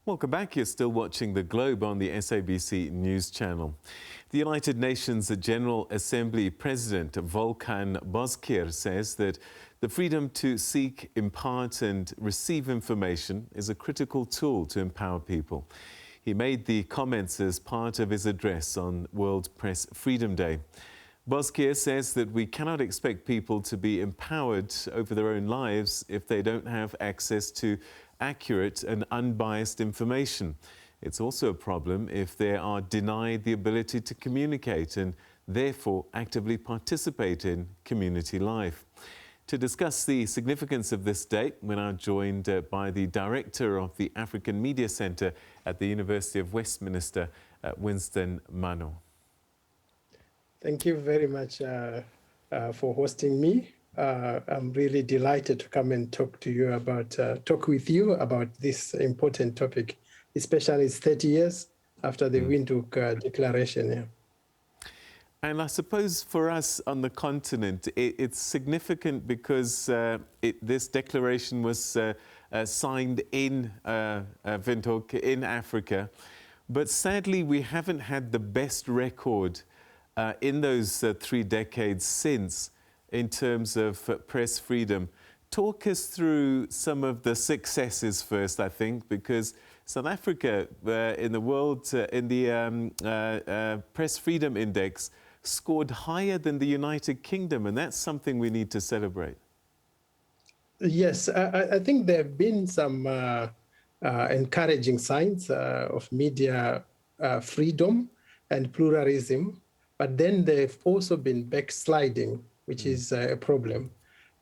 Welcome back. You're still watching The Globe on the SABC News Channel. The United Nations General Assembly President Volkan Bozkir says that the freedom to seek, impart and receive information is a critical tool to empower people. He made the comments as part of his address on World Press Freedom Day. Bozkir says that we cannot expect people to be empowered over their own lives if they don't have access to accurate and unbiased information. It's also a problem if they are denied the ability to communicate and therefore actively participate in community life. To discuss the significance of this day, we're now joined by the Director of the African Media Centre at the University of Westminster, Winston Mano. Thank you very much for hosting me. I'm really delighted to come and talk with you about this important topic, especially it's 30 years after the Windhoek Declaration. Yeah. And I suppose for us on the continent, it's significant because this declaration was signed in Windhoek, in Africa. But sadly, we haven't had the best record in those 3 decades since in terms of press freedom. Talk us through some of the successes first, I think, because South Africa in the world, in the Press Freedom Index, scored higher than the United Kingdom, and that's something we need to celebrate. Yes, I think there have been some encouraging signs of media freedom and pluralism, but then they've also been backsliding, which is a problem.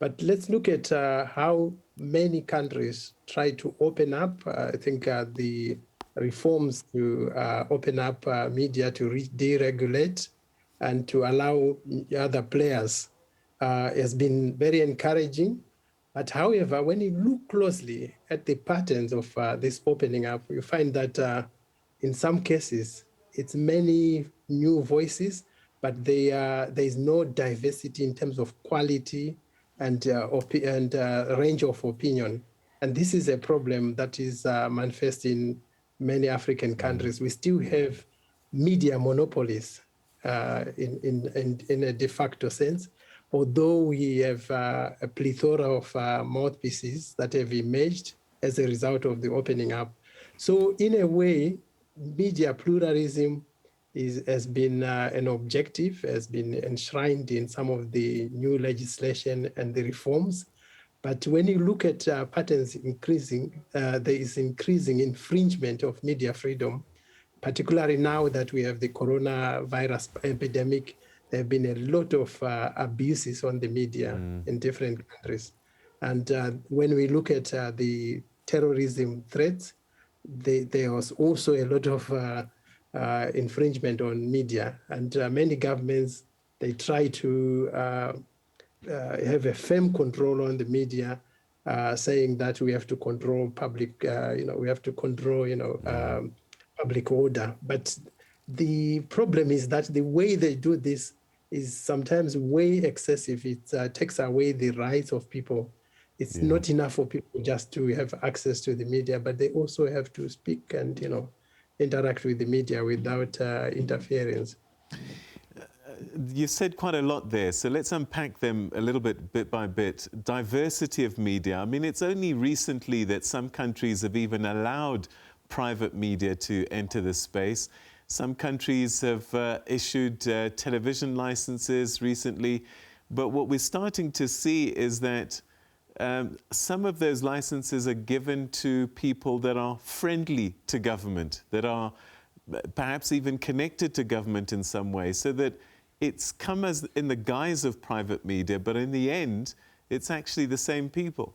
But let's look at how many countries try to open up. I think the reforms to open up media to deregulate and to allow other players has been very encouraging. But however, when you look closely at the patterns of this opening up, you find that in some cases, it's many new voices, but there is no diversity in terms of quality and range of opinion. And this is a problem that is manifest in many African countries. We still have media monopolies in a de facto sense, although we have a plethora of mouthpieces that have emerged as a result of the opening up. So in a way, media pluralism has been an objective, has been enshrined in some of the new legislation and the reforms. But when you look at patterns increasing, there is increasing infringement of media freedom, particularly now that we have the coronavirus epidemic. There have been a lot of abuses on the media in different countries. And when we look at the terrorism threats, there was also a lot of infringement on media, and many governments, they try to have a firm control on the media, saying that we have to control public, we have to control, public order. But the problem is that the way they do this is sometimes way excessive. It takes away the rights of people. It's not enough for people just to have access to the media, but they also have to speak and, interact with the media without interference. You said quite a lot there, so let's unpack them a little bit by bit. Diversity of media. I mean, it's only recently that some countries have even allowed private media to enter the space. Some countries have issued television licenses recently, but what we're starting to see is that some of those licenses are given to people that are friendly to government, that are perhaps even connected to government in some way, so that it's come as in the guise of private media, but in the end, it's actually the same people.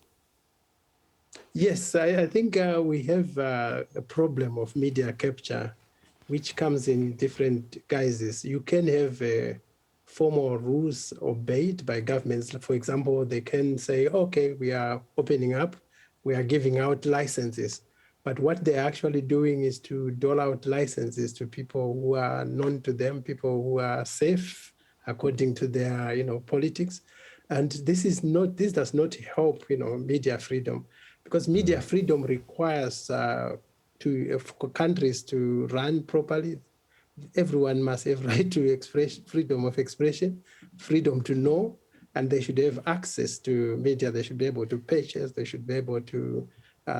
Yes, I think we have a problem of media capture, which comes in different guises. You can have formal rules obeyed by governments. For example, they can say, okay, we are opening up, we are giving out licenses. But what they're actually doing is to dole out licenses to people who are known to them, people who are safe according to their, politics. And this does not help, media freedom, because media freedom requires for countries to run properly, everyone must have right to express, freedom of expression, freedom to know, and they should have access to media. They should be able to purchase, they should be able to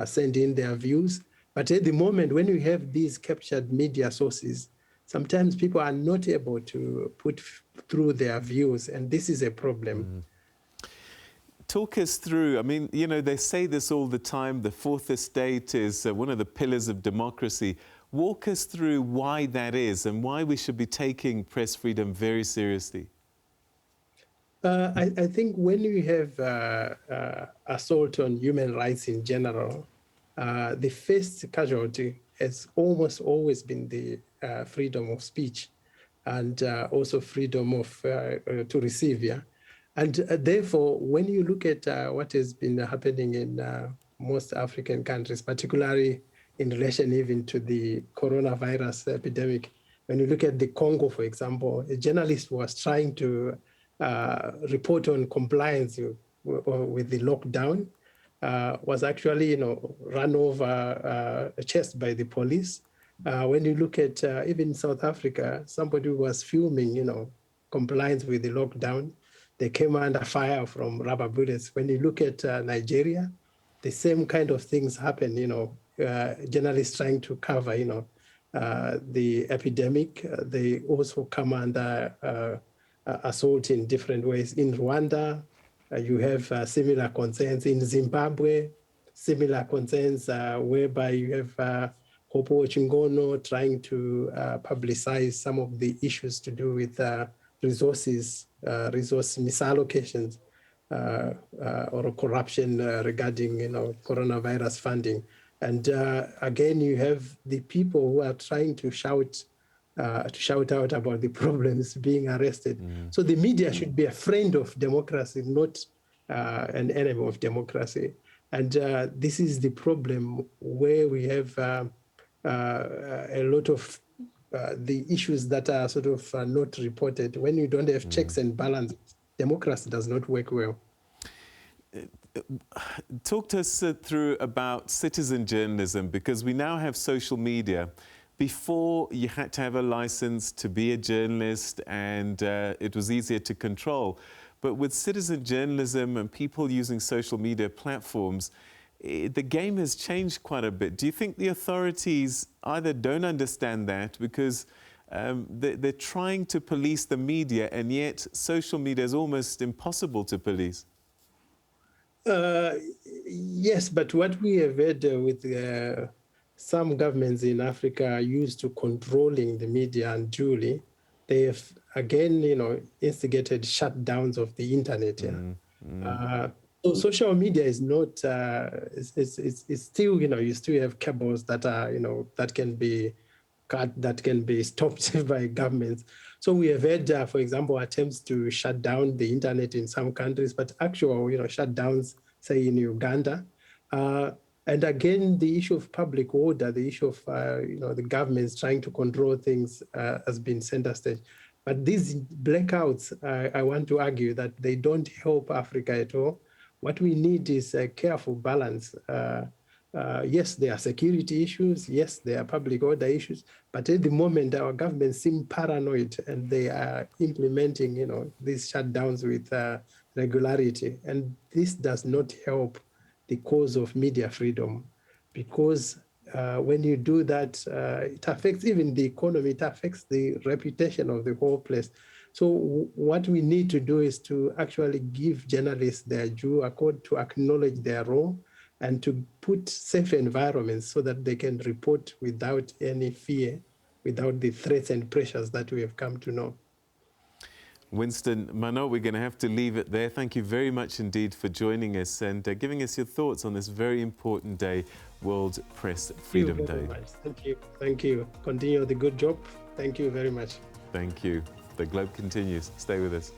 send in their views. But at the moment, when you have these captured media sources, sometimes people are not able to put through their views, and this is a problem. Talk us through, I mean, you know, they say this all the time, the fourth estate is one of the pillars of democracy. Walk us through why that is and why we should be taking press freedom very seriously. I think when you have assault on human rights in general, the first casualty has almost always been the freedom of speech and also freedom of to receive. Yeah, and therefore, when you look at what has been happening in most African countries, particularly in relation even to the coronavirus epidemic, when you look at the Congo, for example, a journalist was trying to report on compliance with the lockdown, was actually, run over, chased by the police. When you look at even South Africa, somebody who was filming, compliance with the lockdown, they came under fire from rubber bullets. When you look at Nigeria, the same kind of things happen, journalists trying to cover, the epidemic. They also come under assault in different ways. In Rwanda, you have similar concerns. In Zimbabwe, similar concerns whereby you have Hopo Chingono trying to publicize some of the issues to do with resource misallocations or corruption regarding, coronavirus funding. And again, you have the people who are trying to shout out about the problems being arrested. So the media should be a friend of democracy, not an enemy of democracy. And this is the problem where we have a lot of the issues that are sort of not reported. When you don't have checks and balances, democracy does not work well. Talk to us through about citizen journalism, because we now have social media. Before, you had to have a license to be a journalist, and it was easier to control. But with citizen journalism and people using social media platforms, the game has changed quite a bit. Do you think the authorities either don't understand that because they're trying to police the media, and yet social media is almost impossible to police? Yes, but what we have had with some governments in Africa are used to controlling the media unduly. They have, again, instigated shutdowns of the internet. So social media is not, it's still, you still have cables that are, that can be cut, that can be stopped by governments. So we have had, for example, attempts to shut down the internet in some countries, but actual, shutdowns, say in Uganda. And again, the issue of public order, the issue of, the governments trying to control things has been center stage. But these blackouts, I want to argue that they don't help Africa at all. What we need is a careful balance. Yes, there are security issues. Yes, there are public order issues. But at the moment, our government seem paranoid, and they are implementing, these shutdowns with regularity. And this does not help the cause of media freedom, because when you do that, it affects even the economy. It affects the reputation of the whole place. So what we need to do is to actually give journalists their due, to acknowledge their role, and to put safe environments so that they can report without any fear, without the threats and pressures that we have come to know. Winston Mano, we're going to have to leave it there. Thank you very much indeed for joining us and giving us your thoughts on this very important day, World Press Freedom Day. Thank you very much. Thank you. Thank you. Continue the good job. Thank you very much. Thank you. The Globe continues. Stay with us.